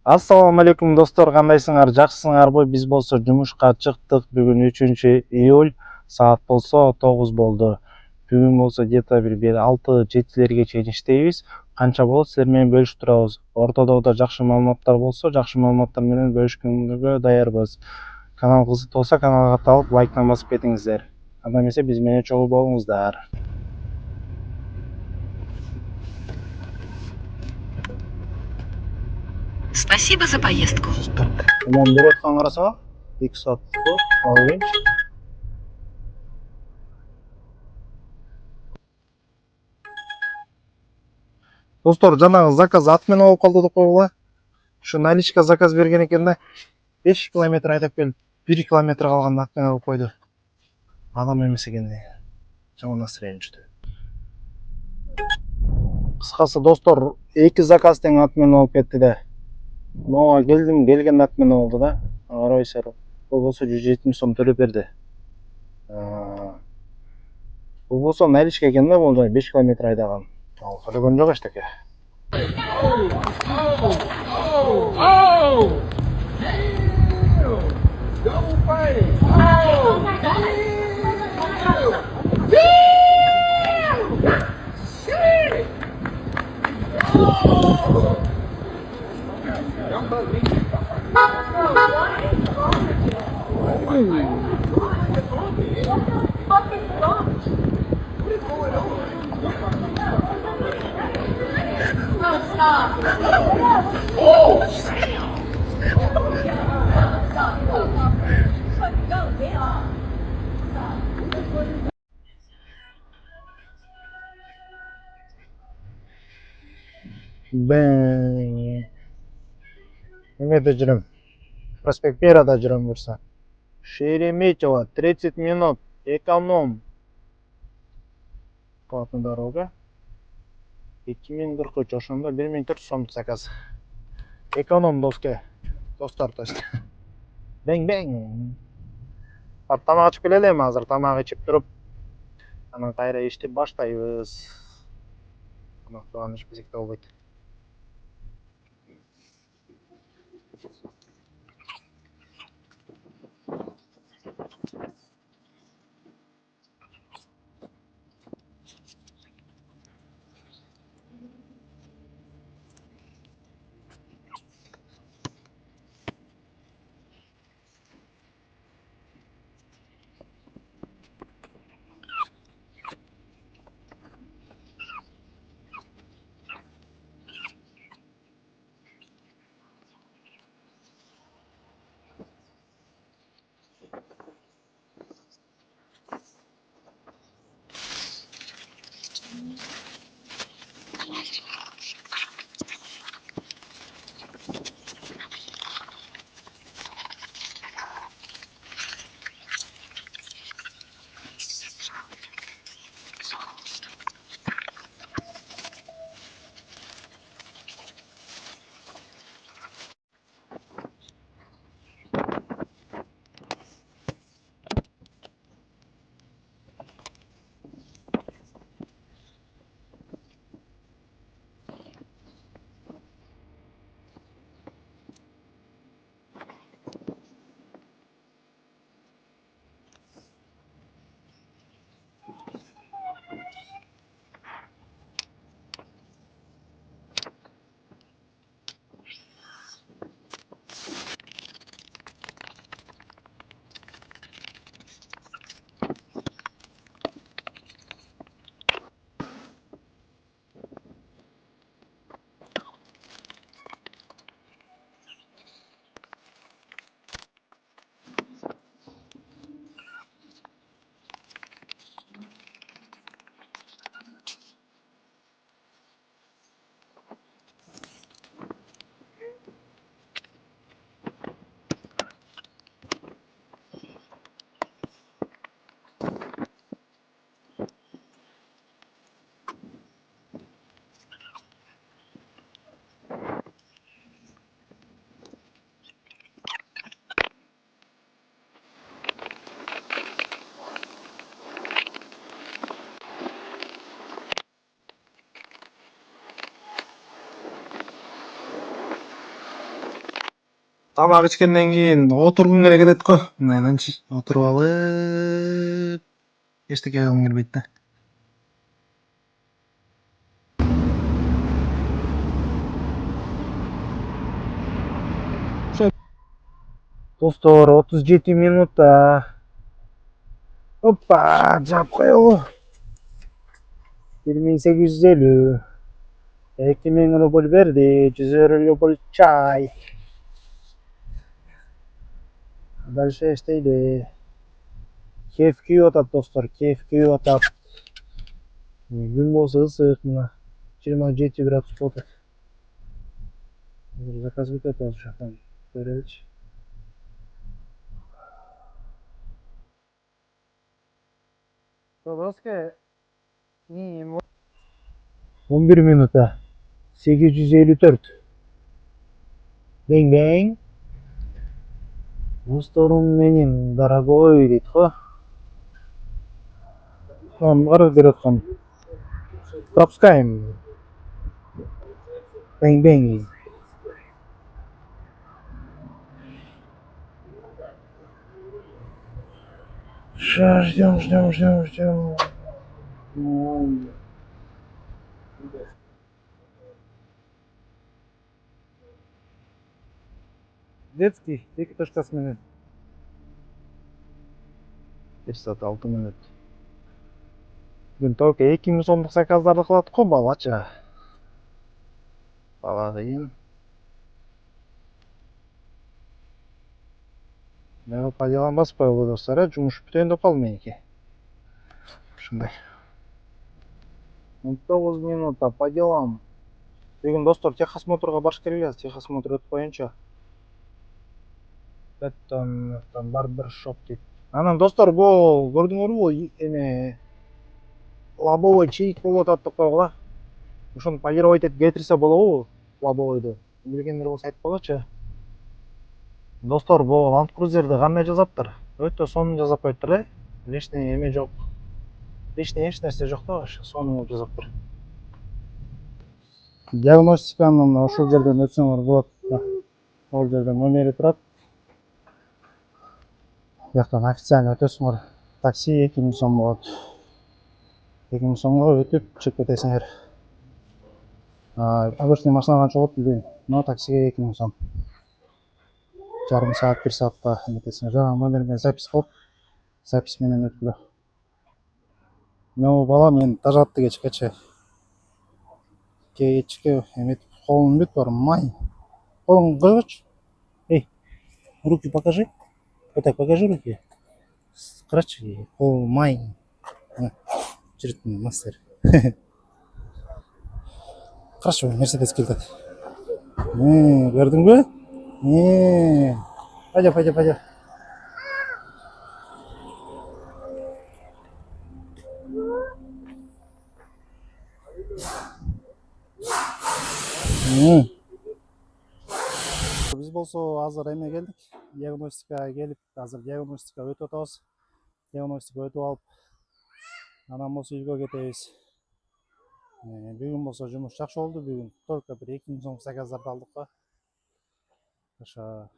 Ассаламу алейкум достор, кандайсыңар? Жакшысыңарбы? Биз болсо жумушка чыктык. Бүгүн 3-июль, саат болсо 9 болду. Бүгүн болсо где-то бир 6-7лерге чейин иштейбиз. Канча болот силер менен бөлүшүп турабыз. Ортодо да жакшы маалыматтар болсо, жакшы маалыматтар менен бөлүшкөнгө даярбыз. Канал кызык болсо каналга катталып, лайктан басып кетиңиздер. Анда эмесе биз менен чогуу болуңуздар. Спасибо за поездку. Уман берип аткан карасаңар, 2 сааттыкты алып келейинчи. Достор, жанагы заказ отмена болуп калды деп койгула. Ушу наличка заказ берген экен да. 5 километр айдап келип, 1 километр калганда отмена болуп койду. Адам эмес экен. Жаман настроение түштү. Кыскасы достор, 2 заказ тең отмена болуп кетти да. Мога келген отмена болду да. Карабайсыздар. Бул болсо 170 сом төлөп берди. Бул болсо наличка экен да, бул 5 километр айдаган. Ал төлөгөн жок эчтеке. Бен. Эмеде жүрөм. Проспект Мирада жүрөм бурса. Шереметьево 30 минут. Эконом. Платная дорога. 2043, ошондо 1400 сом заказ. Эконом достор то есть. Бең. Тамак ичип келели эми азыр, тамак ичип туруп, анан кайра ишти баштайбыз. Тамактан ичпесек да болбойт. тамак ичкенден кийин отургуң керек этет го. Мындайданчы отуруп алып эчтеке кылгым келбейт да. Достор 37 минутта. Опа, жап коелу. 1850. 2000 рубль берди, 100 рубль чай. Дальше эштейли. Кеф күйүп атат достор, кеф күйүп атат. Күн болсо ысык мына 27 градус болуп атат. Заказ бүтүп атат ошол жактан. Көрөлүчү. Доска 11 минутта 854. Бең бең. Досторум менин дорогой дейт го. Ары берип аткан. Пропускаем. Бең бең. Ждем. Детский, 2 менен. 1 саат 6 минут. Бүгүн только 2000 сомдук заказдарды кылат го балача. Бала кыйын. Мен по делам басып коелу достор, жумуш бүтөйүн деп калдым меники. Ушундай. 19 минутта по делам. Бүгүн достор техосмотрга барыш керек эле, техосмотр өтүп коеюнчу. Беттон барбершоп дейт. Анан достор, бул көрдүңөрбү, эме лобовой чийик болуп атат деп койгула. Ошону полировать этип кетирсе болобу лобовойду? Билгендер болсо айтып койгучу. Достор, бул Land Cruiser'ди кандай жасаптыр? Өтө сонун жасап коюптур э. Лишний эме жок. Лишний эч нерсе жок да, сонун болуп жасаптыр. Диагностиканы ошол жерден өтсөңөр болот. Ол жерде номери турат. Жактан официально өтөсүңөр. Такси 2000 сом болот. 2000 сомго өтүп чыгып кетесиңер. Обычный машинадан чогулуп билбейм. Но таксиге 2000 сом. Жарым саат, 1 саатта эметесиңер. Жана номерге запись кылып, запись менен өткүлө. Мен бала мен тажатты кечкече. Кечке эметип колун бүт бар май. Колуңду койгочу. Эй, руки покажи. Вот так покажи руки. Карачы, кол май. Жүрүптүн мастер. Хорошо, Мерседес келет. Көрдүңбү? Пойдем. Биз болсо азыр эме келдик. Диагностикага келип, азыр диагностика өтүп атабыз. Диагностика өтүп алып, анан болсо үйгө кетебиз. Бүгүн болсо жумуш жакшы болду. Бүгүн только 1-2 миң сом заказдарды алдык го. Ошо